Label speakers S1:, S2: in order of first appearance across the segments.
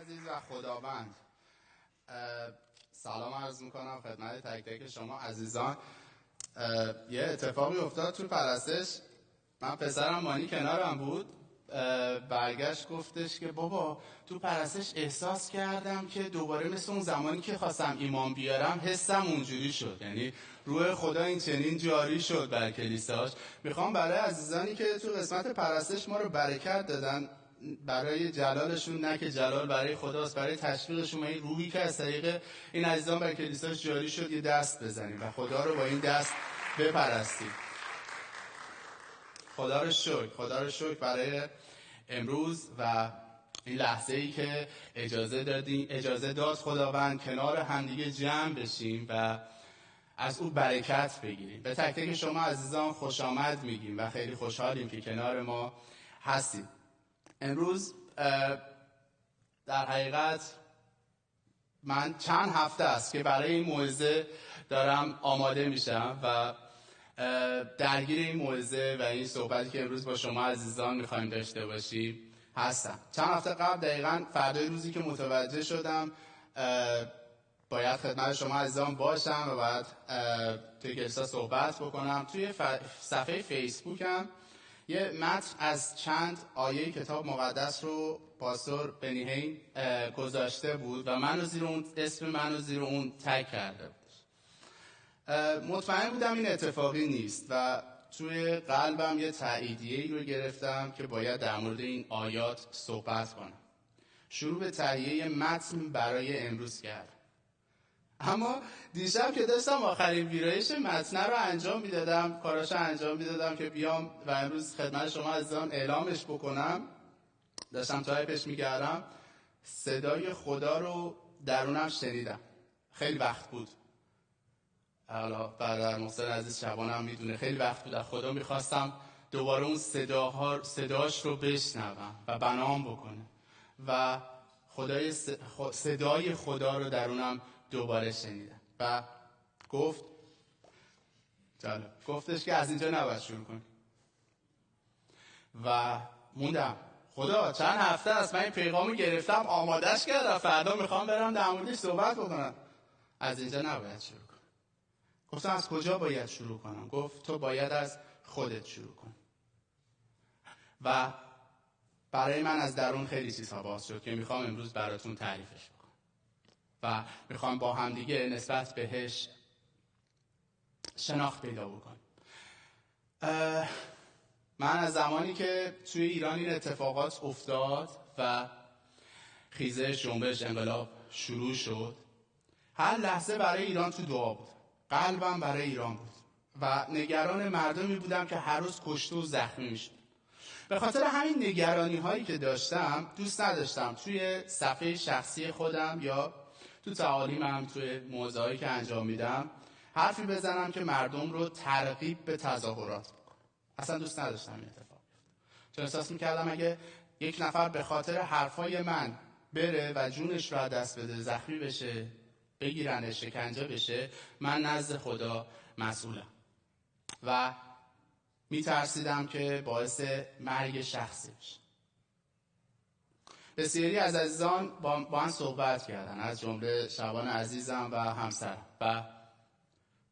S1: عزیز و خداوند، سلام عرض میکنم خدمت تک تک شما عزیزان. یه اتفاقی افتاد تو پرستش. من پسرم مانی کنارم بود، برگشت گفتش که بابا تو پرستش احساس کردم که دوباره مثل اون زمانی که خواستم ایمان بیارم حسم اونجوری شد، یعنی روح خدا این چنین جاری شد بر کلیساش. میخوام برای عزیزانی که تو قسمت پرستش ما رو برکت دادن، برای جلالشون، نه که جلال برای خداست، برای تشویقشون، این روحی که از طریق این عزیزان بر کلیساش جاری شد یه دست بزنیم و خدا رو با این دست بپرستیم. خدا رو شکر برای امروز و این لحظه ای که اجازه داد خداوند کنار همدیگه جمع بشیم و از او برکت بگیریم. به تک تک شما عزیزان خوش آمد میگیم و خیلی خوشحالیم که کنار ما هستیم. امروز در حقیقت من چند هفته است که برای این موعظه دارم آماده میشم و درگیر این موعظه و این صحبتی که امروز با شما عزیزان میخوایم داشته باشیم هستم. چند هفته قبل دقیقاً فردای روزی که متوجه شدم باید خدمت شما عزیزان باشم و باید توی کلیسا صحبت بکنم، توی صفحه فیسبوکم یه متن از چند آیه کتاب مقدس رو پاستور بنیهین گذاشته بود و اسم منو زیر اون تگ کرده بود. مطمئن بودم این اتفاقی نیست و توی قلبم یه تاییدیه‌ای رو گرفتم که باید در مورد این آیات صحبت کنم. شروع به تهیه متن برای امروز کردم. اما دیشب که داشتم آخرین ویرایش متن رو انجام میدادم، کاراشو انجام میدادم که بیام و امروز خدمت شما عزیزان اعلامش بکنم، داشتم تایپش میکردم، صدای خدا رو درونم شنیدم. خیلی وقت بود، حالا برادر محسن عزیز شبانم میدونه، خیلی وقت بود از خدا میخواستم دوباره اون صداش رو بشنوم و بنام بکنه و صدای خدا رو درونم دوباره شنیدم و گفتش که از اینجا نباید شروع کنی و موندم. خدا چند هفته است من این پیغامو گرفتم، آمادش کردم، فردا میخوام برم در موردش صحبت بکنم. از اینجا نباید شروع کنم. گفتم از کجا باید شروع کنم؟ گفت تو باید از خودت شروع کن. و برای من از درون خیلی چیزها باز شد که میخوام امروز براتون تعریفش بکنم و میخوام با هم دیگه نسبت بهش شناخت پیدا بکنم. من از زمانی که توی ایران این اتفاقات افتاد و خیزش، جنبش، انقلاب شروع شد، هر لحظه برای ایران تو دعا بود. قلبم برای ایران بود و نگران مردمی بودم که هر روز کشته و زخمی میشد. به خاطر همین نگرانی هایی که داشتم دوست نداشتم توی صفحه شخصی خودم یا تو تعالیمم، توی موعظه‌هایی که انجام میدم حرفی بزنم که مردم رو ترغیب به تظاهرات بکنه. اصلا دوست نداشتم این اتفاق بیفته، چون احساس میکردم اگه یک نفر به خاطر حرفای من بره و جونش رو از دست بده، زخمی بشه، بگیرنش، شکنجه بشه، من نزد خدا مسئولم و میترسیدم که باعث مرگ شخصی بشه. بسیاری از عزیزان با من صحبت کردن، از جمله شبان عزیزم و همسرم، و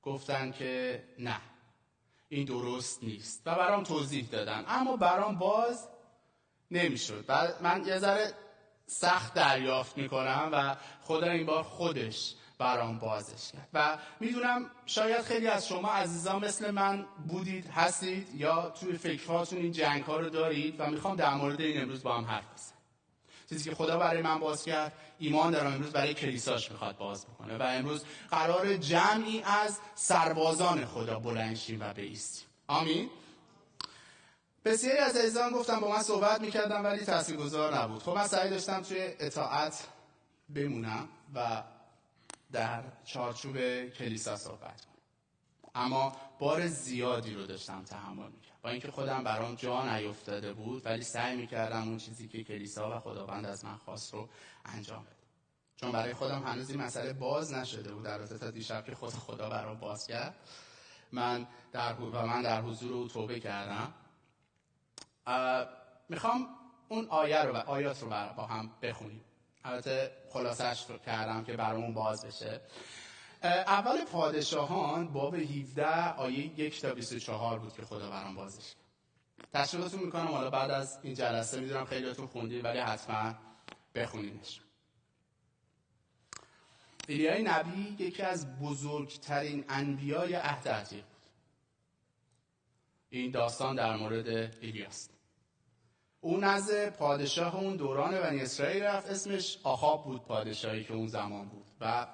S1: گفتن که نه این درست نیست و برام توضیح دادن، اما برام باز نمیشد. من یه ذره سخت دریافت میکنم و خدا این بار خودش برام بازش کرد و میدونم شاید خیلی از شما عزیزان مثل من بودید، هستید یا توی فکرهاتون این جنگ ها رو دارید و میخوام در مورد این امروز با هم حرف بزنم. چیزی که خدا برای من باز کرد، ایمان دارم امروز برای کلیساش میخواد باز بکنه و امروز قرار جمعی از سربازان خدا بلند شیم و بایستیم. آمین. بسیاری از عزیزان گفتم با من صحبت میکردم ولی تاثیرگذار نبود. خب من سعی داشتم توی اطاعت بمونم و در چارچوب کلیسا صحبت کنم، اما بار زیادی رو داشتم تحمل میکردم، با اینکه خودم برام جا نیفتاده بود، ولی سعی میکردم اون چیزی که کلیسا و خداوند از من خواست رو انجام بدم، چون برای خودم هنوز این مسئله باز نشده بود. در تا دیشب که خدا برام باز کرد، من در حضور او توبه کردم. میخوام اون آیات رو با هم بخونیم البته خلاصش کردم که برامون باز بشه. اول پادشاهان باب 17 آیه 1 تا 24 بود که خدا برام بازش کرد. تشویقتون میکنم حالا بعد از این جلسه، میدونم خیلیاتون خوندید ولی حتما بخونینش. ایلیای نبی یکی از بزرگترین انبیای عهد عتیق بود. این داستان در مورد ایلیاست. اون نزد پادشاه اون دوران بنی اسرائیل رفت، اسمش آخاب بود، پادشاهی که اون زمان بود و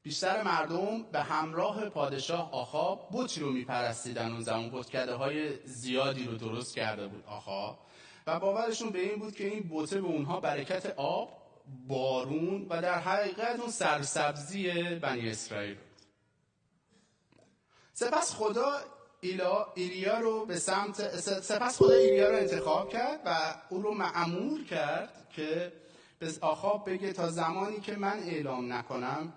S1: بیشتر مردم به همراه پادشاه آخاب بتی رو میپرستیدن. اون زمان بتکده های زیادی رو درست کرده بود آخاب و باورشون به این بود که این بته به اونها برکت آب، بارون و در حقیقت اون سرسبزی بنی اسرائیل بود. سپس خدا ایلیا رو انتخاب کرد و او رو مأمور کرد که به آخاب بگه تا زمانی که من اعلام نکنم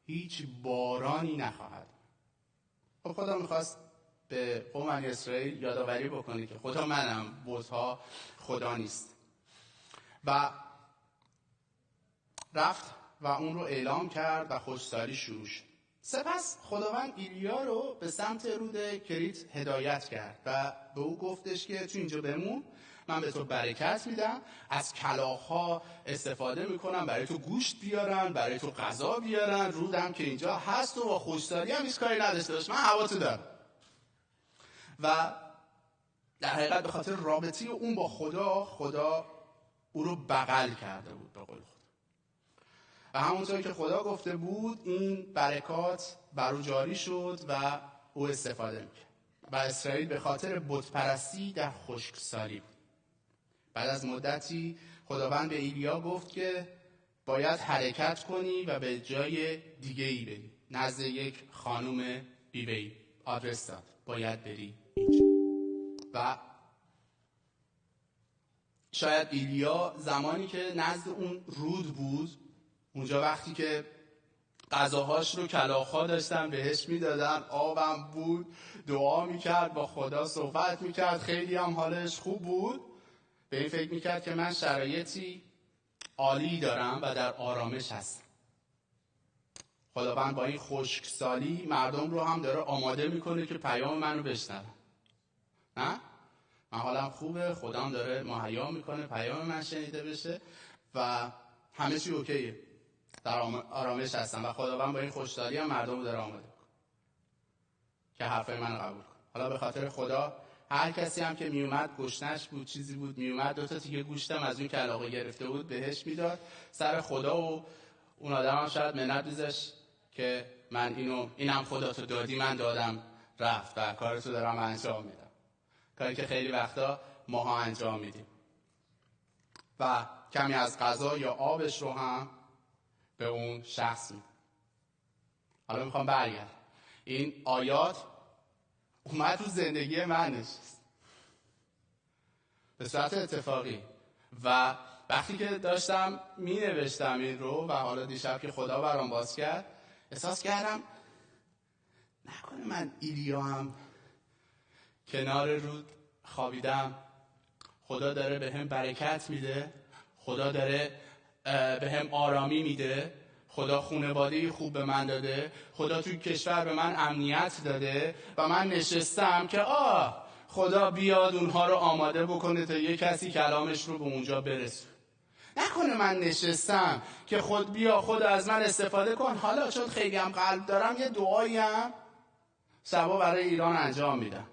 S1: هیچ بارانی نخواهد. خب خدا میخواست به قوم بنی اسرائیل یادآوری بکنه که خدا منم، بت‌ها خدا نیست. و رفت و اون رو اعلام کرد و خشکسالی شروع شد. سپس خداوند ایلیا رو به سمت رود کریت هدایت کرد و به او گفتش که تو اینجا بمون، من به تو برکت میدم، از کلاغ‌ها استفاده میکنم برای تو گوشت بیارن، برای تو غذا بیارن، رودم که اینجا هست و با خشکسالی هم هیچ کاری نداشته باش، من هوا تو دارم. و در حقیقت به خاطر رابطه اون با خدا او رو بغل کرده بود به قول خدا. و همونطور که خدا گفته بود این برکات بر او جاری شد و او استفاده میکرد. و اسرائیل به خاطر بت پرستی در خشکسالی بود. بعد از مدتی خداوند به ایلیا گفت که باید حرکت کنی و به جای دیگه ای بری، نزد یک خانم بیوه‌ای آدرس داد، باید بری اینجا. و شاید ایلیا زمانی که نزد اون رود بود، اونجا وقتی که غذاهاش رو کلاغ‌ها داشتن بهش میدادن، آبم بود، دعا میکرد، با خدا صحبت میکرد، خیلی هم حالش خوب بود، به این فکر میکرد که من شرایطی عالی دارم و در آرامش هستم. خداوند با این خشکسالی مردم رو هم داره آماده میکنه که پیام منو بشنون. نه؟ من حالم خوبه، خدام داره مهیا میکنه پیام من شنیده بشه و همه چی اوکیه، در آرامش هستم و خداوند با این خوشحالی هم مردم رو داره آماده میکنه که حرفای منو قبول کنه. حالا به خاطر خدا هر کسی هم که میومد، گشنش بود، چیزی بود، میومد 2 تا تیکه گوشتم از اون کلاغه گرفته بود بهش میداد. سر خدا و اون آدم هم شاید منت میذاشت که من اینم خدا تو دادی، من دادم رفت و کارتو دارم انجام میدم. کاری که خیلی وقتا ماها انجام میدیم. و کمی از غذا یا آبش رو هم به اون شخص میدم. حالا میخوام برگردم. این آیات اومد تو زندگی من نشست به صورت اتفاقی و وقتی که داشتم می نوشتم این رو و حالا دیشب که خدا برام باز کرد، احساس کردم نکنه من ایلیا هم کنار رود خوابیدم، خدا داره به هم برکت میده، خدا داره به هم آرامی میده، خدا خانواده خوب به من داده، خدا توی کشور به من امنیت داده و من نشستم که خدا بیاد اونها رو آماده بکنه تا یه کسی کلامش رو به اونجا برسه. نکنه من نشستم که خود از من استفاده کن، حالا چون خیلی هم قلب دارم یه دعایی هم شبا برای ایران انجام میدم.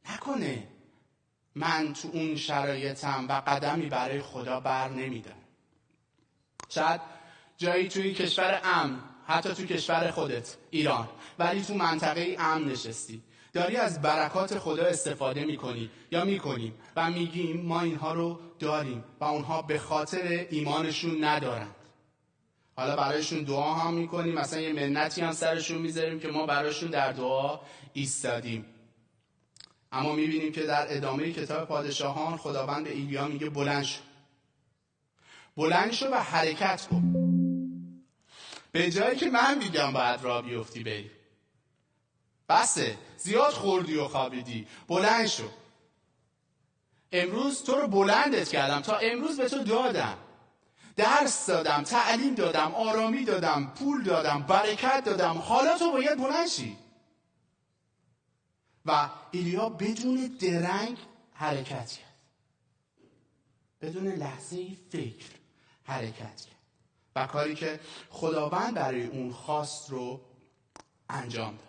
S1: نکنه من تو اون شرایطم و قدمی برای خدا بر نمیدم. شاید جایی توی کشور امن، حتی توی کشور خودت ایران، ولی تو منطقه امن نشستی، داری از برکات خدا استفاده میکنی یا میکنیم و میگیم ما اینها رو داریم و اونها به خاطر ایمانشون ندارند. حالا برایشون دعا هم میکنیم، مثلا یه منتی هم سرشون میذاریم که ما برایشون در دعا ایستادیم. اما میبینیم که در ادامه کتاب پادشاهان خداوند به ایلیا میگه بلند شو و حرکت کن. به جایی که من میگم باید راه بیفتی بری. بسه، زیاد خوردی و خوابیدی، بلند شو. امروز تو رو بلندت کردم، تا امروز به تو دادم، درس دادم، تعلیم دادم، آرامی دادم، پول دادم، برکت دادم، حالا تو باید بلند شی. و ایلیا بدون درنگ حرکت کرد، بدون لحظه فکر حرکت کرد و کاری که خداوند برای اون خواست رو انجام داد.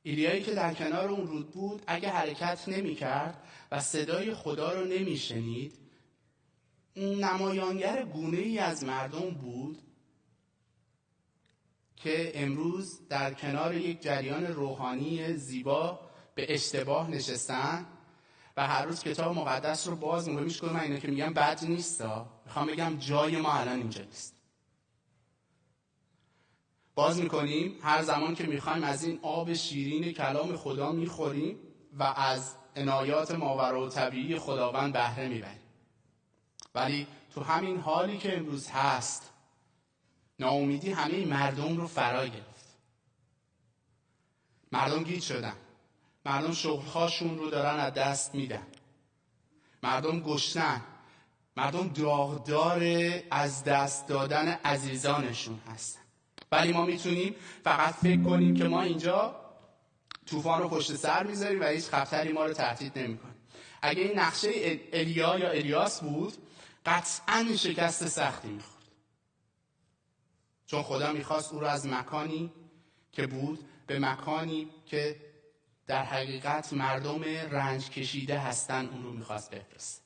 S1: ایلیایی که در کنار اون رود بود اگه حرکت نمی کرد و صدای خدا رو نمی شنید، نمایانگر گونه‌ای از مردم بود که امروز در کنار یک جریان روحانی زیبا به اشتباه نشستن و هر روز کتاب مقدس رو باز می‌کنم. میشه من اینا که میگم بد نیستا، میخوام بگم جای ما الان اینجا نیست. باز میکنیم هر زمان که میخوایم از این آب شیرین کلام خدا میخوریم و از عنایات ماوراءالطبیعی خداوند بهره میبریم. ولی تو همین حالی که امروز هست، ناامیدی همه مردم رو فرا گرفت. مردم گیج شدن، مردم شغل‌هاشون رو دارن از دست میدن، مردم گشنن، مردم داغدار از دست دادن عزیزانشون هستن. ولی ما میتونیم فقط فکر کنیم که ما اینجا طوفان رو پشت سر میذاریم و هیچ خطری ما رو تهدید نمیکنه. اگه این نقشه الیا یا الیاس بود، قطعاً شکست سختی میخورد، چون خدا میخواست او رو از مکانی که بود به مکانی که در حقیقت مردم رنج کشیده هستن اون رو میخواست بفرسته،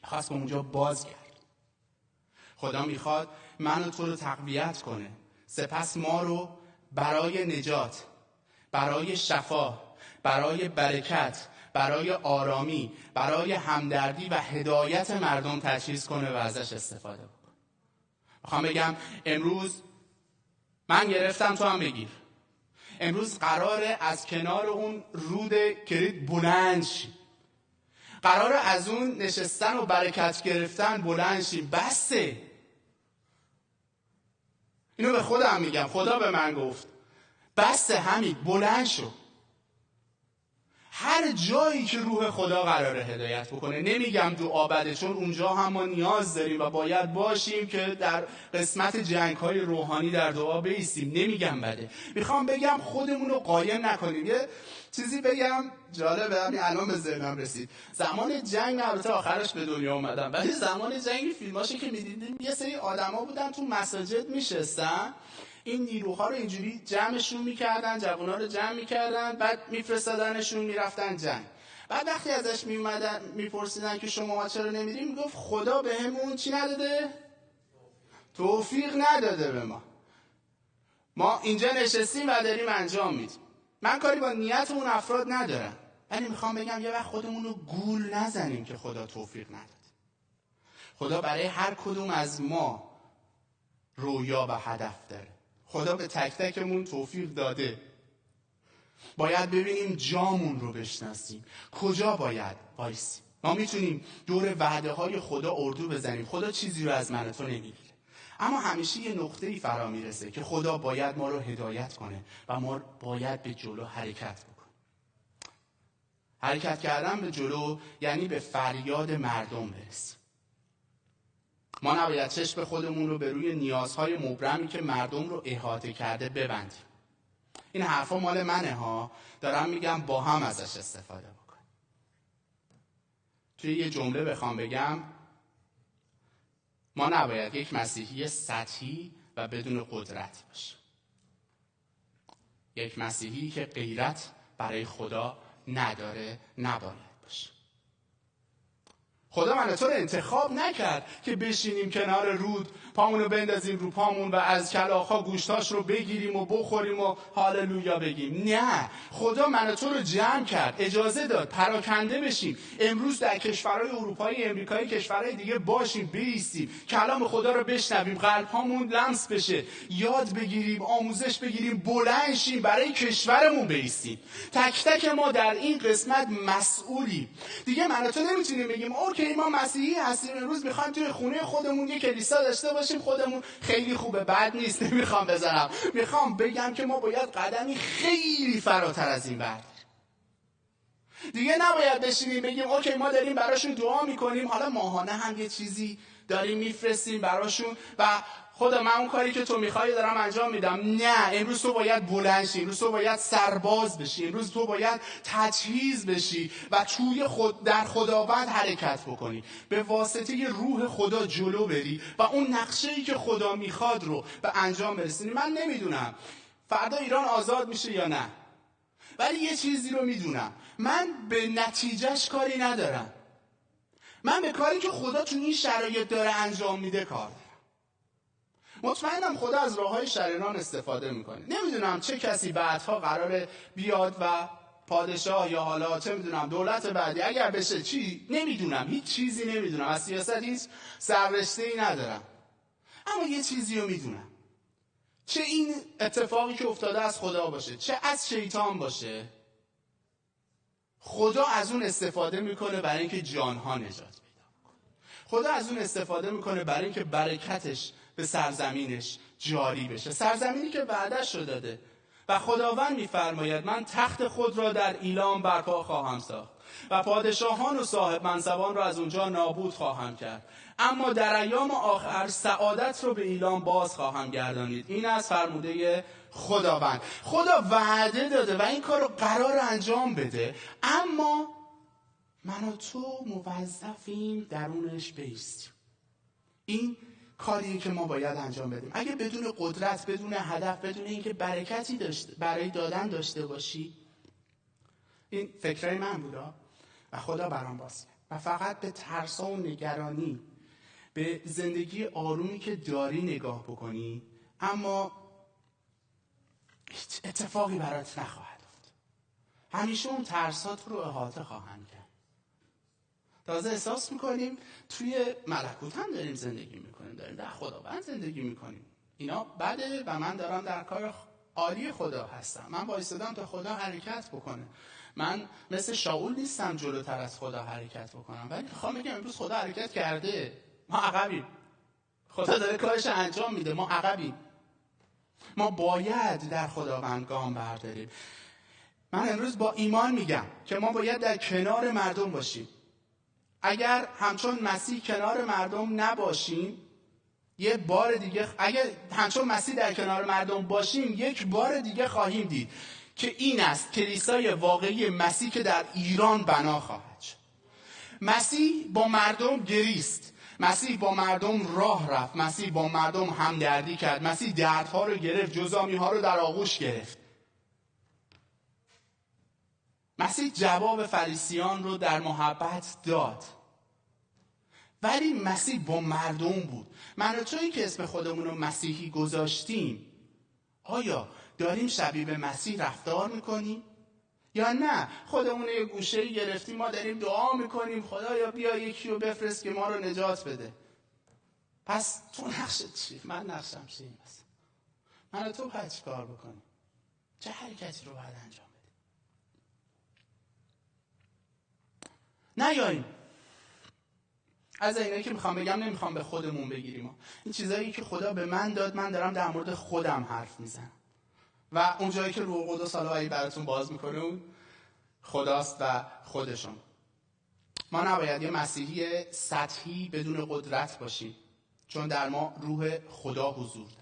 S1: میخواست به اونجا بازگرد. خدا میخواد من و تو رو تقویت کنه، سپس ما رو برای نجات، برای شفا، برای برکت، برای آرامی، برای همدردی و هدایت مردم تجهیز کنه و ازش استفاده بکنه. میخوام بگم امروز من گرفتم، تو هم بگیر. امروز قراره از کنار اون رود کرید بلند شیم، قراره از اون نشستن و برکت گرفتن بلند شیم. بسه. اینو به خودم میگم، خدا به من گفت بسه، همین، بلند شو. هر جایی که روح خدا قراره هدایت بکنه، نمیگم دعا بده، چون اونجا هم ما نیاز داریم و باید باشیم که در قسمت جنگ‌های روحانی در دعا بایستیم، نمیگم بده. میخوام بگم خودمون رو قایم نکنیم. یه چیزی بگم جالبه، همین الان به ذهنم رسید. زمان جنگ، البته آخرش به دنیا اومدم، ولی زمان جنگ فیلماشو که میدیدیم یه سری آدما بودن تو مساجد میشستن، این نیروها رو اینجوری جمعشون میکردن، جوونا رو جمع میکردن، بعد میفرستادنشون میرفتن جنگ. بعد وقتی ازش میومدن میپرسیدن که شما چرا نمیریم، میگفت خدا بهمون چی نداده؟ توفیق نداده به ما. ما اینجا نشستیم و داریم انجام میدیم. من کاری با نیت اون افراد ندارم، ولی میخوام بگم یه وقت خودمون رو گول نزنیم که خدا توفیق نداده. خدا برای هر کدوم از ما رویا و هدف داره. خدا به تک تکمون توفیق داده. باید ببینیم جامون رو بشناسیم، کجا باید وایسیم. ما میتونیم دور وعده های خدا اردو بزنیم، خدا چیزی رو از من و تو نمیگیره، اما همیشه یه نقطه‌ای فرا میرسه که خدا باید ما رو هدایت کنه و ما باید به جلو حرکت بکنیم. حرکت کردن به جلو یعنی به فریاد مردم برسیم. ما نباید چشم خودمون رو به روی نیازهای مبرمی که مردم رو احاطه کرده ببندیم. این حرفا مال منه ها، دارم میگم با هم ازش استفاده بکنیم. توی یه جمله بخوام بگم، ما نباید یک مسیحی سطحی و بدون قدرت باشیم. یک مسیحی که غیرت برای خدا نداره نباید باشه. خدا من تو رو انتخاب نکرد که بشینیم کنار رود، پامونو بندازیم رو پامون و از کلاغ‌ها گوشتاش رو بگیریم و بخوریم و هاللویا بگیم. نه، خدا من تو رو جمع کرد، اجازه داد پراکنده بشیم. امروز در کشورهای اروپایی، امریکایی، کشورهای دیگه باشیم، بایستیم، کلام خدا رو بشنویم، قلب‌هامون لمس بشه، یاد بگیریم، آموزش بگیریم، بلند شیم، برای کشورمون بایستیم. تک تک ما در این قسمت مسئولیم. دیگه من تو نمیتونیم بگیم اوکی ما مسیحی هستیم، امروز میخوایم توی خونه خودمون یه کلیسا داشته باشیم، خودمون خیلی خوبه، بد نیست، نمیخوام بزنم. میخوام بگم که ما باید قدمی خیلی فراتر از این برداریم. دیگه نباید بشینیم بگیم اوکی ما داریم براشون دعا میکنیم، حالا ماهانه هم یه چیزی داریم میفرستیم براشون و خدا من اون کاری که تو میخوای دارم انجام میدم. نه، امروز تو باید بلند شی، امروز تو باید سرباز بشی، امروز تو باید تجهیز بشی و توی در خداوند حرکت بکنی، به واسطه روح خدا جلو بری و اون نقشه‌ای که خدا میخواد رو به انجام برسونی. من نمیدونم فردا ایران آزاد میشه یا نه، ولی یه چیزی رو میدونم، من به نتیجهش کاری ندارم، من به کاری که خدا تو این شرایط داره انجام میده کار دارم. مطمئنم خدا از راههای شریران استفاده میکنه. نمیدونم چه کسی بعدها قراره بیاد و پادشاه یا حالا چه میدونم دولت بعدی اگر بشه چی، نمیدونم، هیچ چیزی نمیدونم، از سیاست هیچ سررشته‌ای ندارم، اما یه چیزی رو میدونم، چه این اتفاقی که افتاده از خدا باشه چه از شیطان باشه، خدا از اون استفاده میکنه برای اینکه جانها نجات پیدا کنه. خدا از اون استفاده میکنه برای اینکه برکتش به سرزمینش جاری بشه، سرزمینی که وعده‌اش رو داده. و خداوند میفرماید من تخت خود را در ایلام برپا خواهم ساخت و پادشاهان و صاحب منصبان را از اونجا نابود خواهم کرد، اما در ایام آخر سعادت رو به ایلام باز خواهم گردانید. این از فرموده خداوند. خدا وعده داده و این کار رو قرار انجام بده، اما من و تو موظفیم درونش بایستیم. این کاریه که ما باید انجام بدیم. اگه بدون قدرت، بدون هدف، بدون اینکه برکتی برای دادن داشته باشی، این فکرای من بودا و خدا برام باز کرد و فقط به ترس و نگرانی، به زندگی آرومی که داری نگاه بکنی، اما هیچ اتفاقی برات نخواهد افتاد. همیشه اون ترسات رو احاطه خواهند کرد. تازه احساس میکنیم توی ملکوت هم داریم زندگی میکنیم، داریم در خداوند زندگی میکنیم. اینا بده و من دارم در کار عالی خدا هستم، من وایسادم تا خدا حرکت بکنه. من مثل شاول نیستم جلوتر از خدا حرکت بکنم، ولی میخوام بگم امروز خدا حرکت کرده، ما عقبیم. خدا داره کارش انجام میده، ما عقبیم. ما باید در خداوند گام برداریم. من امروز با ایمان میگم که ما باید در کنار مردم باشیم. اگر همچون مسیح کنار مردم نباشیم، یه بار دیگه اگر همچون مسیح در کنار مردم باشیم، یک بار دیگه خواهیم دید که این است کلیسای واقعی مسیح که در ایران بنا خواهد شد. مسیح با مردم گریست، مسیح با مردم راه رفت، مسیح با مردم همدردی کرد، مسیح دردها رو گرفت، جزامی ها رو در آغوش گرفت. مسیح جواب فریسیان رو در محبت داد، ولی مسیح با مردم بود. من و تویی که اسم خودمون رو مسیحی گذاشتیم، آیا داریم شبیه به مسیح رفتار میکنیم؟ یا نه خودمون یه گوشه‌ای گرفتیم، ما داریم دعا میکنیم خدایا بیا یکی رو بفرست که ما رو نجات بده. پس تو نقشت چی؟ من نقشم چی؟ من و تو باید چی کار بکنیم؟ چه حرکتی رو باید انجام بدیم؟ نیاییم از اینایی که میخوام بگم نمیخوام به خودمون بگیریم. این چیزایی که خدا به من داد، من دارم در مورد خودم حرف میزنم و اون جایی که روح القدس حالا براتون باز میکنه اون خداست و خودشون. ما نباید یه مسیحی سطحی بدون قدرت باشیم، چون در ما روح خدا حضور داره.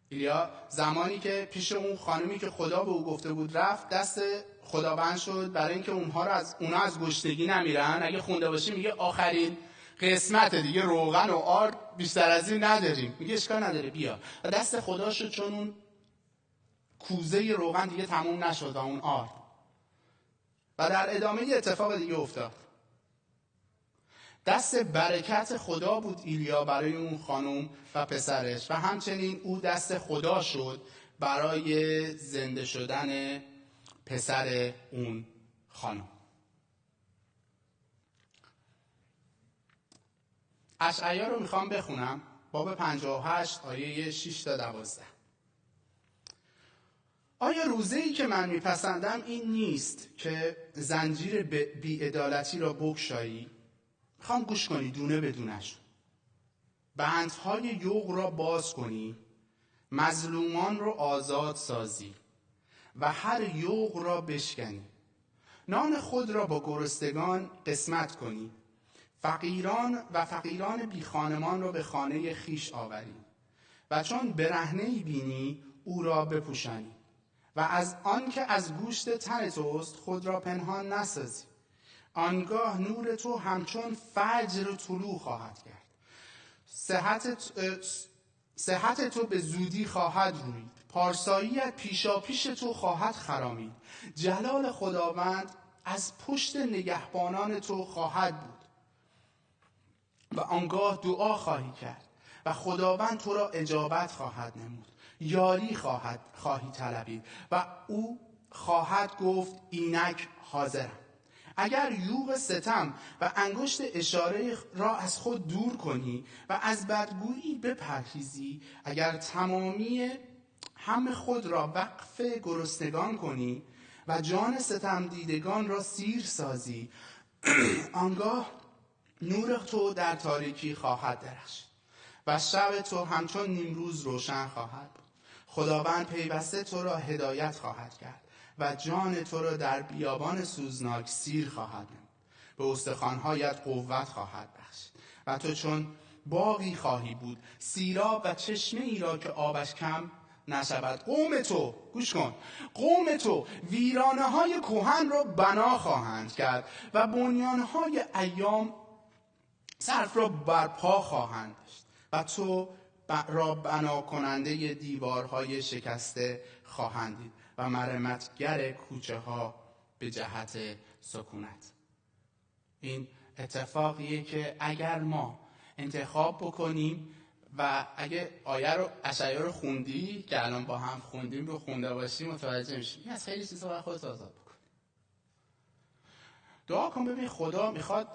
S1: ایلیا زمانی که پیش اون خانمی که خدا به او گفته بود رفت، دست خداوند شد برای اینکه اونا از گشنگی نمیرن. اگه خونده باشیم میگه آخرین قسمت دیگه روغن و آرد بیشتر از این نداریم. میگه اشکال نداره بیا، و دست خدا شد، چون اون کوزه روغن دیگه تموم نشد و اون آرد. و در ادامه یه اتفاق دیگه افتاد. دست برکت خدا بود ایلیا برای اون خانم و پسرش، و همچنین او دست خدا شد برای زنده شدن پسر اون خانم. اشعیا رو میخوام بخونم، باب 58 آیه 6 تا 12. آیا روزه‌ای که من میپسندم این نیست که زنجیر بی‌عدالتی را بگشایی؟ میخوام گوش کنی دونه بدونش. بندهای یوغ را باز کنی، مظلومان را آزاد سازی و هر یوغ را بشکنی. نان خود را با گرسنگان قسمت کنی، فقیران بی خانمان را به خانه خیش آوری و چون برهنه‌ای بینی او را بپوشانی و از آن که از گوشت تن توست خود را پنهان نسازی. آنگاه نور تو همچون فجر طلوع خواهد کرد، صحت تو به زودی خواهد روید، پارساییت پیشا پیش تو خواهد خرامید، جلال خداوند از پشت نگهبانان تو خواهد بود و آنگاه دعا خواهی کرد و خداوند تو را اجابت خواهد نمود، یاری خواهی طلبید و او خواهد گفت اینک حاضرم. اگر یوغ ستم و انگشت اشاره را از خود دور کنی و از بدگویی بپرهیزی، اگر تمامی هم خود را وقف گرسنگان کنی و جان ستم دیدگان را سیر سازی، آنگاه نور تو در تاریکی خواهد درخشید و شب تو همچون نیمروز روشن خواهد بود. خداوند پیوسته تو را هدایت خواهد کرد و جان تو را در بیابان سوزناک سیر خواهد نمود. به استخوان‌هایت قوت خواهد بخشید و تو چون باغی خواهی بود، سیراب و چشمه ای را که آبش کم نشود. قوم تو، گوش کن، قوم تو ویرانه های کهن را بنا خواهند کرد و بنیانه های ایام سقف را برپا خواهند داشت و تو را بنا کننده دیوارهای شکسته خواهند دید و مرمتگر کوچه ها به جهت سکونت. این اتفاقیه که اگر ما انتخاب بکنیم و اگه آیه رو اشعیا رو خوندی که الان با هم خوندیم رو خونده باشیم متوجه میشیم این از خیلی چیزا باید خودت آزاد بکنی. دعا کن ببین خدا میخواد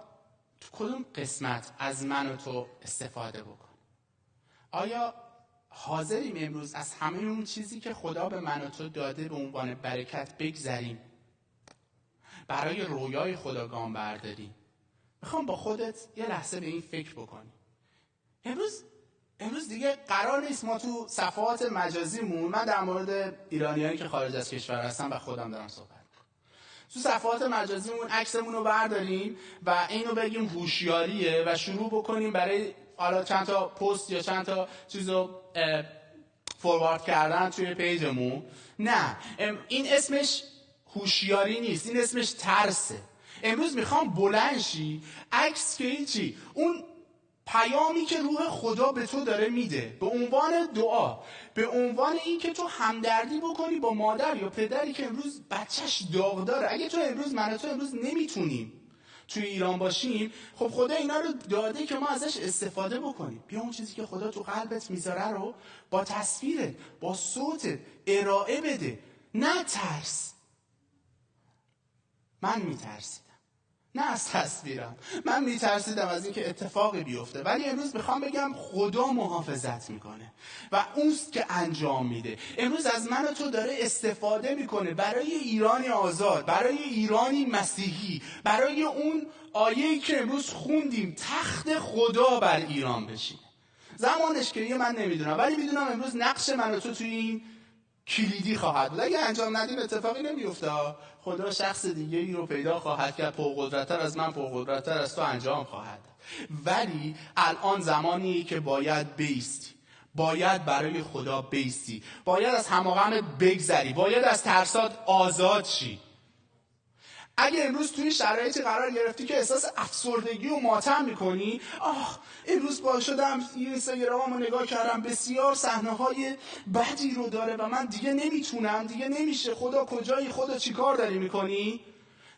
S1: تو کدوم قسمت از من و تو استفاده بکن. آیا حاضریم امروز از همه اون چیزی که خدا به من و تو داده به عنوان برکت بگذریم، برای رویای خدا گام برداریم؟ میخوام با خودت یه لحظه به این فکر بکنی. امروز دیگه قرار نیست ما تو صفحات مجازیمون، من در مورد ایرانیانی که خارج از کشور هستن و خودم دارم صحبت میکنم، تو صفحات مجازیمون عکسمون رو برداریم و اینو بگیم هوشیاریه و شروع بکنیم برای حالا چند تا پست یا چند تا چیزو فوروارد کردن توی پیجمون. نه، این اسمش هوشیاری نیست، این اسمش ترسه. امروز میخوام بلند شی، عکس که هیچی، اون پیامی که روح خدا به تو داره میده به عنوان دعا، به عنوان این که تو همدردی بکنی با مادر یا پدری که امروز بچهش داغ داره. اگه تو امروز من و تو امروز نمیتونیم توی ایران باشیم، خب خدا اینا رو داده که ما ازش استفاده بکنیم. بیا اون چیزی که خدا تو قلبت میذاره رو با تصویرت، با صوتت ارائه بده. نه ترس. من میترسیدم، نه از تصویرم، من میترسیدم از اینکه اتفاقی بیفته، ولی امروز میخوام بگم خدا محافظت میکنه و اونست که انجام میده. امروز از من و تو داره استفاده میکنه برای ایرانی آزاد، برای ایرانی مسیحی، برای اون آیه‌ای که امروز خوندیم، تخت خدا بر ایران بشینه. زمانش که من نمیدونم، ولی میدونم امروز نقش من و تو توی این کلیدی خواهد بود. اگه انجام ندیم اتفاقی نمیفته. خدا شخص دیگه ای رو پیدا خواهد کرد، پرقدرت‌تر از من، پرقدرت‌تر از تو انجام خواهد. ولی الان زمانیه که باید بیستی، باید برای خدا بیستی، باید از هماغمت بگذری، باید از ترسات آزاد شی. اگه امروز توی شرایطی قرار گرفتی که احساس افسردگی و ماتم میکنی، امروز باعث شدم اینستاگراممو نگاه کردم، بسیار صحنه‌های بدی رو داره و من دیگه نمیتونم، دیگه نمیشه، خدا کجایی، خدا چیکار داری میکنی؟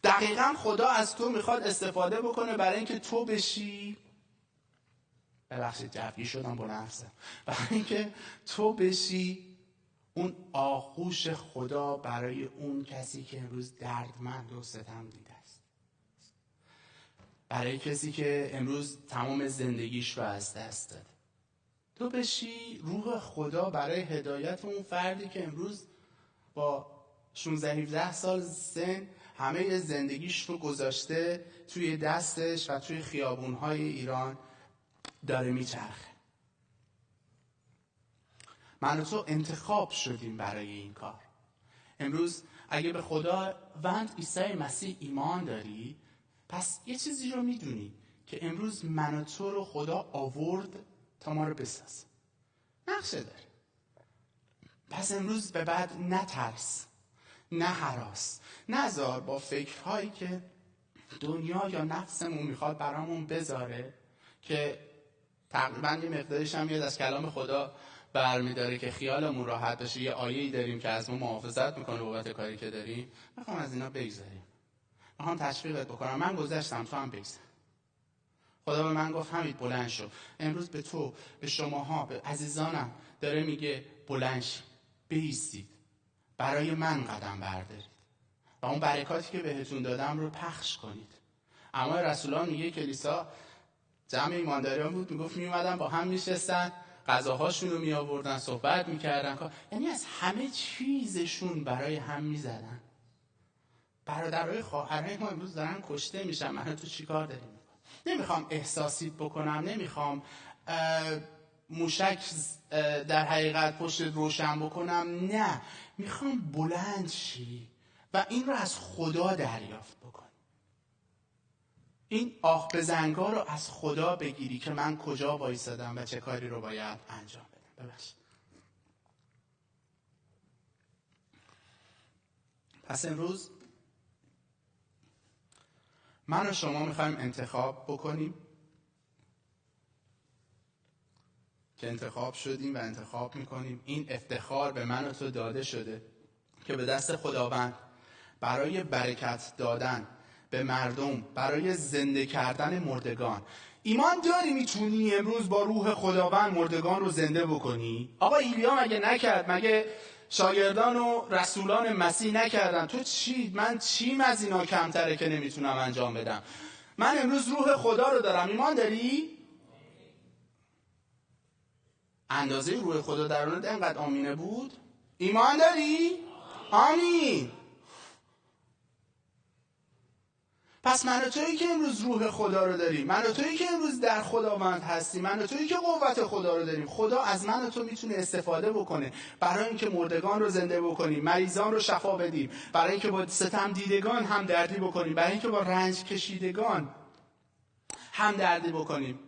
S1: دقیقاً خدا از تو میخواد استفاده بکنه برای اینکه تو بشی، ببخشید جوگیر شدم با نفسم، برای اینکه تو بشی اون آغوش خدا برای اون کسی که امروز دردمند و ستم دیده است، برای کسی که امروز تمام زندگیش رو از دست داده. تو بشی روح خدا برای هدایت اون فردی که امروز با 16-17 سال سن همه زندگیش رو گذاشته توی دستش و توی خیابون‌های ایران داره میچرخه. من و تو انتخاب شدیم برای این کار. امروز اگه به خداوند عیسی مسیح ایمان داری، پس یه چیزی رو میدونی که امروز من و تو رو خدا آورد تا ما رو بسازه. نقشه داره. پس امروز به بعد نترس، نه هراس، نذار با فکرهایی که دنیا یا نفسمون میخواد برامون بذاره که تقریبا یه مقدارش هم میاد از کلام خدا برمیداره که خیالمون راحت بشه. یه آیه‌ای داریم که از ما محافظت میکنه بابت کاری که داریم. میخوام از اینا بگذریم. میخوام تشویقت بکنم. من گذشتم، تو هم بگذر. خدا به من گفت حمید بلند شو. امروز به تو، به شماها، به عزیزانم داره میگه بلند شید، بایستید، برای من قدم بردارید و اون برکاتی که بهتون دادم رو پخش کنید. اما رسولان میگه کلیسا جمع ایمانداریان بود، میگفت میومدن با هم میشستن، غذاهاشون رو میآوردن، صحبت میکردن، یعنی از همه چیزشون برای هم میزدن. برادرای خواهرای ما امروز دارن کشته میشن، من تو چیکار داریم؟ نمیخوام احساسیت بکنم، نمیخوام موشک در حقیقت پشت روشن بکنم، نه، میخوام بلند شی و این رو از خدا دریافت بکن. این آه بزنگا رو از خدا بگیری که من کجا وایسادم و چه کاری رو باید انجام بدم. ببخشید. پس امروز من و شما میخوایم انتخاب بکنیم که انتخاب شدیم و انتخاب میکنیم. این افتخار به من و تو داده شده که به دست خداوند برای برکت دادن به مردم، برای زنده کردن مردگان. ایمان داری میتونی امروز با روح خداوند مردگان رو زنده بکنی؟ آقا ایلیا مگه نکرد؟ مگه شاگردان و رسولان مسیح نکردن؟ تو چی؟ من چیم از اینا کمتره که نمیتونم انجام بدم؟ من امروز روح خدا رو دارم. ایمان داری؟ اندازه روح خدا درونت انقدر آمینه بود؟ ایمان داری؟ آمین. پس من و تویی که امروز روح خدا رو داریم، من و تویی که امروز در خداوند هستیم، من و تویی که قوت خدا رو داریم، خدا از من و تو میتونه استفاده بکنه برای اینکه مردگان رو زنده بکنیم، مریضان رو شفا بدیم، برای اینکه با ستم دیدگان هم دردی بکنیم، برای اینکه با رنج کشیدگان هم دردی بکنیم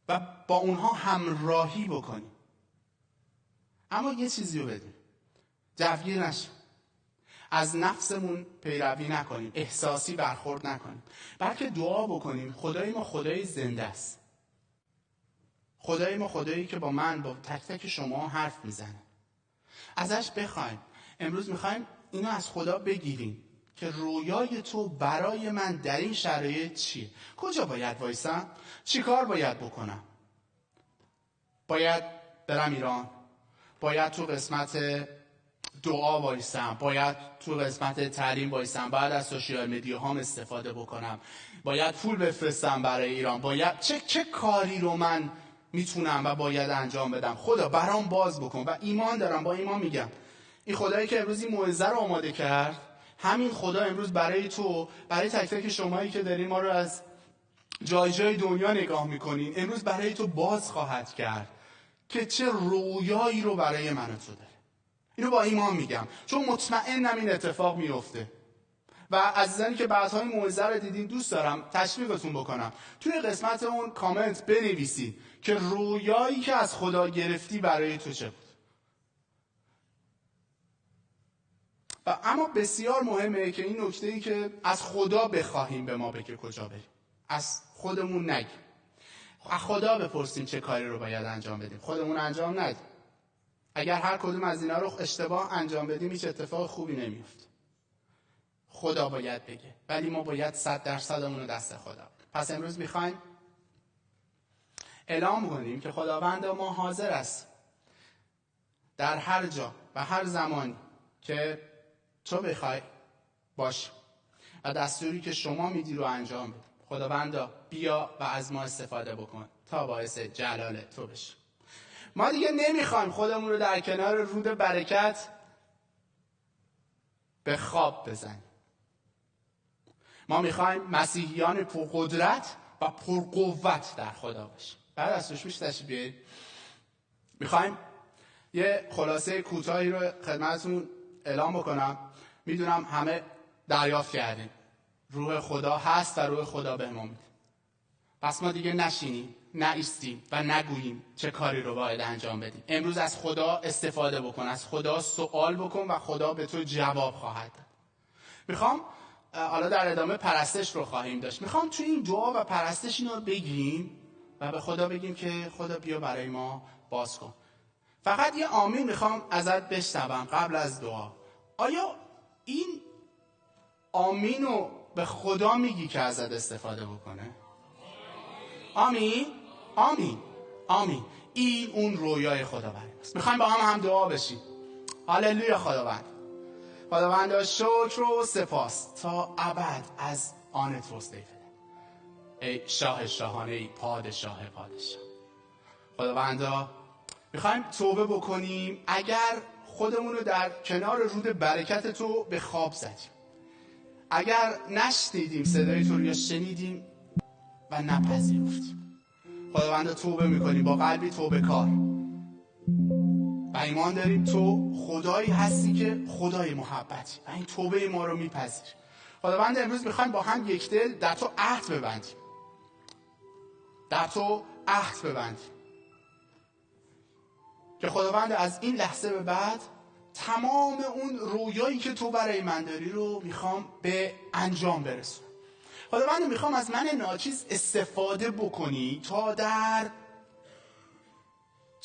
S1: و با اونها همراهی بکنیم. اما یه چیزی رو بدیم، جوگیر نشیم، از نفسمون پیروی نکنیم، احساسی برخورد نکنیم، بلکه دعا بکنیم. خدای ما خدای زنده است. خدای ما خدایی که با من، با تک تک شما حرف میزنه. ازش بخوایم. امروز میخوایم اینو از خدا بگیریم که رویای تو برای من در این شرایط چیه؟ کجا باید وایسم؟ چی کار باید بکنم؟ باید برم ایران؟ باید تو قسمت دعا وایسم؟ باید تو قسمت تعلیم وایسم؟ باید از سوشیال مدیا هام استفاده بکنم؟ باید پول بفرستم برای ایران؟ باید چه کاری رو من میتونم و باید انجام بدم؟ خدا برام باز بکن. و ایمان دارم، با ایمان میگم این خدایی که امروز این موعظه رو آماده کرد، همین خدا امروز برای تو، برای تک تک شمایی که دارین ما رو از جای جای دنیا نگاه میکنین، امروز برای تو باز خواهد کرد که چه رویایی رو برای من و تو داره. اینو با ایمان میگم چون مطمئنم این اتفاق میفته. و عزیزانی که بعدهای موعظه رو دیدین، دوست دارم تشویقتون بکنم توی قسمت اون کامنت بنویسید که رویایی که از خدا گرفتی برای تو چه بود. و اما بسیار مهمه که این نکته‌ای که از خدا بخواهیم به ما بگه کجا بریم، از خودمون نگیم. از خدا بپرسیم چه کاری رو باید انجام بدیم، خودمون انجام ندیم. اگر هر کدوم از اینا رو اشتباه انجام بدیم هیچ اتفاق خوبی نمیفته. خدا باید بگه، ولی ما باید 100% اون رو دست خدا. پس امروز میخوایم اعلام کنیم که خداوند ما حاضر است در هر جا و هر زمانی که تو بخوای باش و دستوری که شما میدی رو انجام بده. خداوندا بیا و از ما استفاده بکن تا باعث جلال تو بشه. ما دیگه نمیخوایم خودمون رو در کنار رود برکت به خواب بزنیم. ما میخوایم مسیحیان پرقدرت و پرقوت در خدا باشیم. بعد از توش میشه تشریف بیارید. میخوایم یه خلاصه کوتاهی رو خدمتتون اعلام بکنم میدونم همه دریافت کردیم روح خدا هست و روح خدا به ما میده. پس ما دیگه نشینیم، نایستیم و نگوییم چه کاری رو باید انجام بدیم. امروز از خدا استفاده بکن، از خدا سوال بکن و خدا به تو جواب خواهد داد. میخوام حالا در ادامه پرستش رو خواهیم داشت. میخوام توی این دعا و پرستش اینو بگیم و به خدا بگیم که خدا بیا برای ما باز کن. فقط یه آمین میخوام ازت بشنوم قبل از دعا. آیا این آمین رو به خدا میگی که ازت استفاده بکنه؟ آمین؟ آمین. آمین. این اون رویای خدا برای ماست. میخوایم با هم دعا بشیم. هاللویا. خداوند شکر و سپاس تا ابد از آن توست ای شاه شاهانه، ای پادشاه پادشاه. خداوندا میخوایم توبه بکنیم اگر خودمون رو در کنار رود برکت تو به خواب زدیم، اگر نشنیدیم صدای تو رو یا شنیدیم و نپذیرفتیم. خداوندا توبه میکنیم با قلبی توبه کار و ایمان داریم تو خدایی هستی که خدای محبتی و این توبه ما رو میپذیری. خداوند امروز میخوایم با هم یک دل در تو عهد ببندیم، که خداوند از این لحظه به بعد تمام اون رویایی که تو برای من داری رو میخوام به انجام برسونم. خداوند میخوام از من ناچیز استفاده بکنی تا در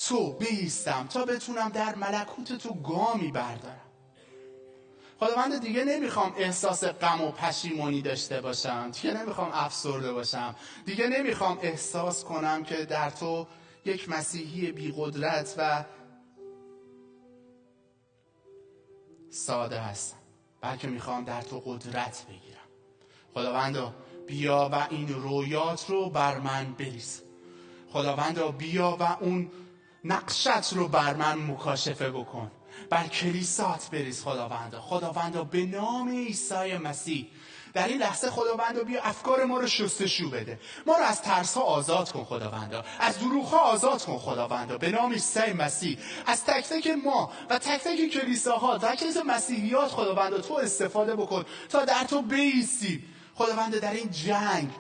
S1: تو بیستم، تا بتونم در ملکوت تو گامی بردارم. خداوند دیگه نمیخوام احساس غم و پشیمانی داشته باشم، دیگه نمیخوام افسرده باشم، دیگه نمیخوام احساس کنم که در تو یک مسیحی بی قدرت و ساده هستم، بلکه میخوام در تو قدرت بگیرم. خداوندا بیا و این رویات رو بر من بریز. خداوندا بیا و اون نقشت رو بر من مکاشفه بکن، بر کلیسات بریز. خداوندا به نام عیسی مسیح در این لحظه خداوندا بیا افکار ما رو شستشو بده، ما رو از ترس ها آزاد کن خداوندا، از دروغ ها آزاد کن خداوندا به نام عیسی مسیح. از تک تک ما و تک تک کلیساها، تک تک مسیحیات خداوندا تو استفاده بکن تا در تو بایستیم. خداوندا در این جنگ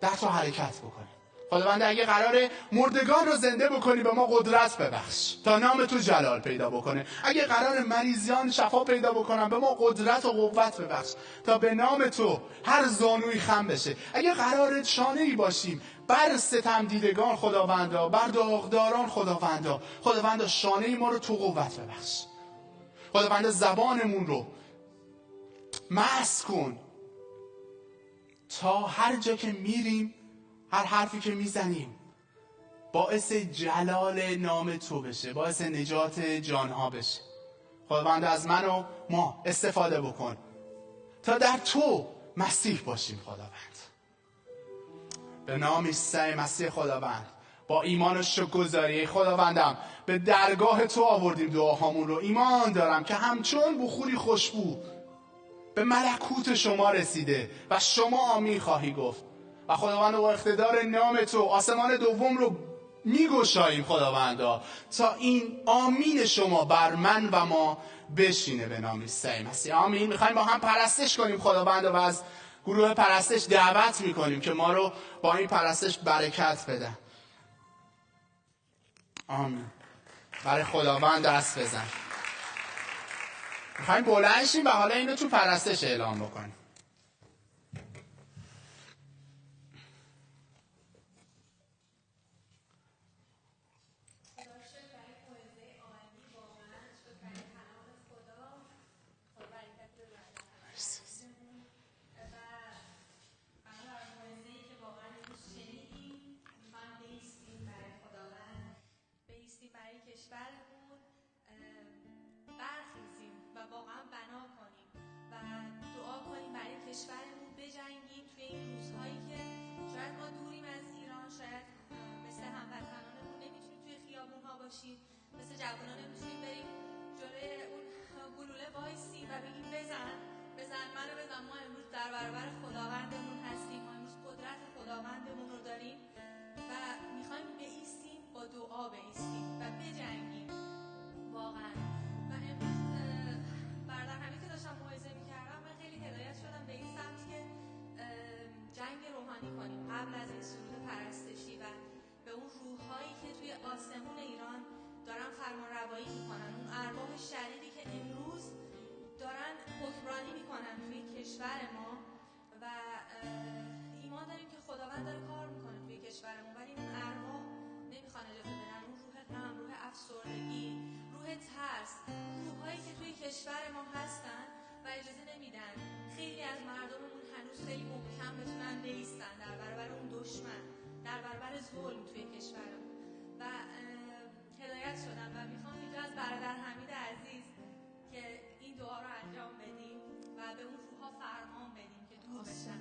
S1: در تو حرکت بکن. خداوند اگه قراره مردگان رو زنده بکنی به ما قدرت ببخش تا نام تو جلال پیدا بکنه. اگه قراره مریضیان شفا پیدا بکنن به ما قدرت و قوت ببخش تا به نام تو هر زانوی خم بشه. اگه قراره شانه‌ای باشیم بر ستم دیدگان خداوندا، بر داغداران خداوندا شانه ما رو تو قوت ببخش. خداوندا زبانمون رو مست کن تا هر جا که میریم، هر حرفی که میزنیم باعث جلال نام تو بشه، باعث نجات جانها بشه. خداوند از من و ما استفاده بکن تا در تو مسیح باشیم. خداوند به نام عیسی مسیح خداوند با ایمان و شکرگزاری خداوندم به درگاه تو آوردیم دعاهامون رو. ایمان دارم که همچون بخوری خوشبو به ملکوت شما رسیده و شما آمین خواهی گفت و خداوند با اقتدار نام تو آسمان دوم رو میگشاییم خداوندا تا این آمین شما بر من و ما بشینه به نام عیسی مسیح. آمین. میخوایم با هم پرستش کنیم خداوندا و از گروه پرستش دعوت میکنیم که ما رو با این پرستش برکت بده. آمین. برای خداوند دست بزن. میخوایم بلند شیم و حالا اینو تو پرستش اعلام بکنیم.
S2: کشورمون بجنگیم توی این روزهایی که شاید ما دوریم از ایران، شاید مثل هموطنانمون نمیتونیم توی خیابون‌ها باشیم، مثل جوان‌ها نمیتونیم بریم جلوی اون گلوله وایسیم و بگیم بزن منو بزن. ما امروز در برابر خداوندمون هستیم، ما امروز قدرت خداوندمون رو داریم و میخوایم بایستیم، با دعا بایستیم و بجنگیم واقعا. و امروز برادر حمید که داشتن شدیدی که امروز دارن حکمرانی میکنن توی کشور ما و ایمان داریم که خداوند داره کار میکنه توی کشورمون، ولی اون ارواح نمیخوان اجازه بدن. اون روح غم، روح افسردگی، روح ترس، روحایی که توی کشور ما هستن و اجازه نمیدن خیلی از مردممون هنوز خیلی محکم بتونن بایستن در برابر اون دشمن، در برابر ظلم توی کشورمون. و هدایت شدم و میخوام اینجا از برادر حمید عزیز که این دعا رو انجام بدیم و به اون روح‌ها فرمان بدیم که دور بشن.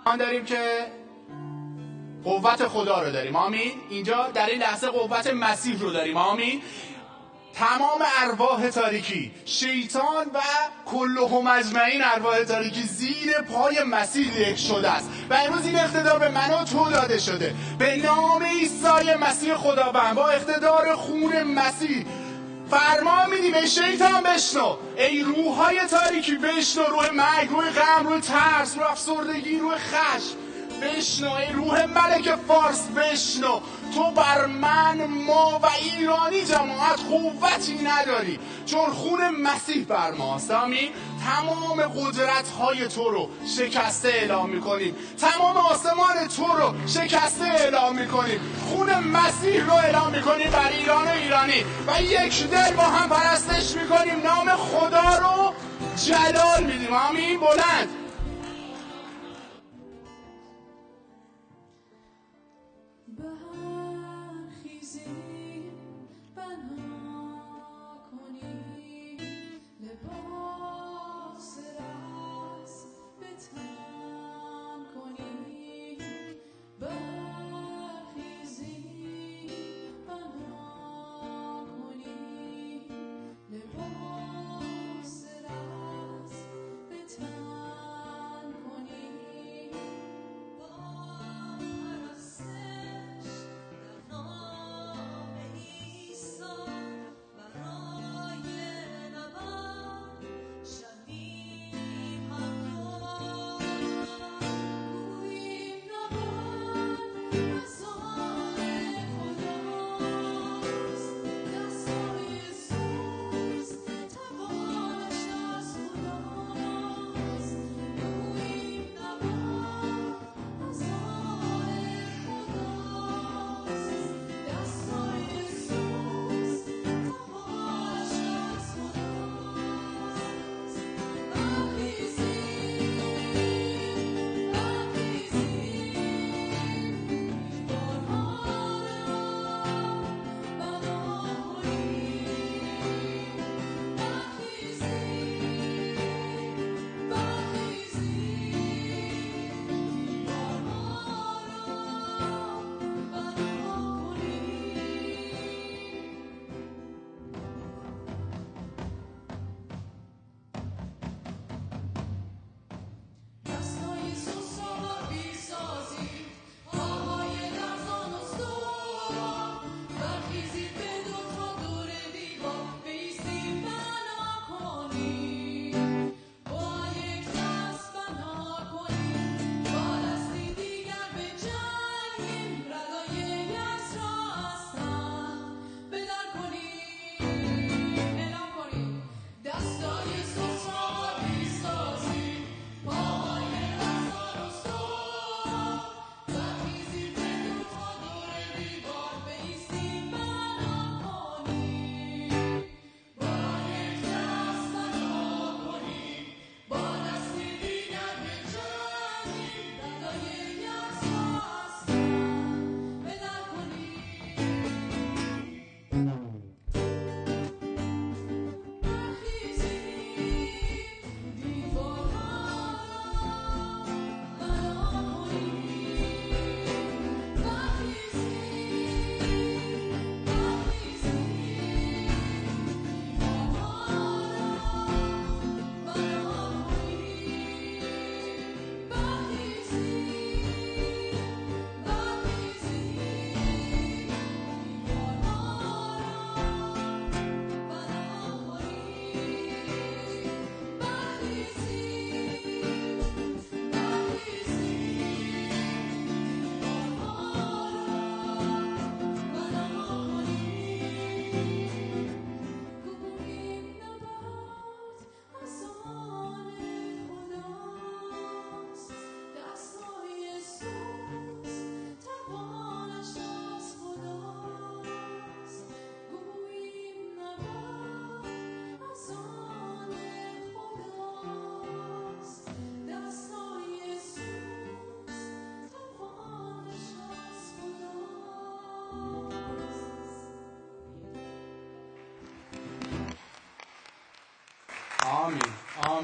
S1: ما داریم که قوت خدا رو داریم، آمین. اینجا در این لحظه قوت مسیح رو داریم، آمین. تمام ارواح تاریکی، شیطان و کلهم اجمعین ارواح تاریکی زیر پای مسیح یک شده است و امروز این اقتدار به من و تو داده شده. به نام عیسی مسیح خداوند با اقتدار خون مسیح فرمان میدیم ای شیطان بشنو، ای روح‌های تاریکی بشنو، روح مرگ، روح غم، روح ترس، روح افسردگی، روح خشم بشنو، ای روح ملک فارس بشنو. تو بر من، ما و ایرانی جماعت قوتی نداری چون خون مسیح بر ماست، آمین. تمام قدرت‌های تو رو شکسته اعلام می‌کنیم، تمام آسمان تو رو شکسته اعلام می‌کنیم، خون مسیح رو اعلام می‌کنیم بر ایران و ایرانی و یک دل با هم پرستش می‌کنیم، نام خدا رو جلال میدیم، آمین. بلند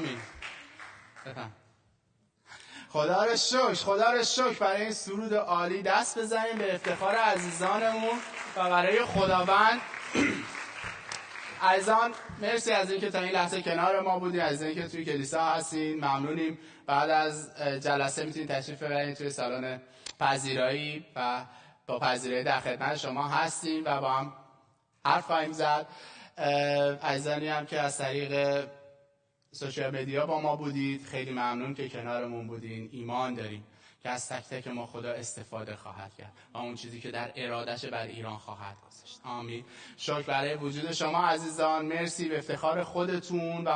S1: آمین. بفهم. خدا رو شکر برای این سرود عالی. دست بزنیم به افتخار عزیزانمون و برای خداوند. عزیزان مرسی از اینکه تا این لحظه کنار ما بودین، از اینکه توی کلیسا هستین. ممنونیم. بعد از جلسه میتونید تشریف ببرید توی سالن پذیرایی و با پذیرایی در خدمت شما هستیم و با هم حرف خواهیم زد. عزیزانی هم که از طریق سوشال مدیا با ما بودید، خیلی ممنون که کنارمون بودین. ایمان داریم که از تک تک ما خدا استفاده خواهد کرد و اون چیزی که در ارادش بر ایران خواهد گذاشت. آمین. شکر برای وجود شما عزیزان. مرسی. به افتخار خودتون و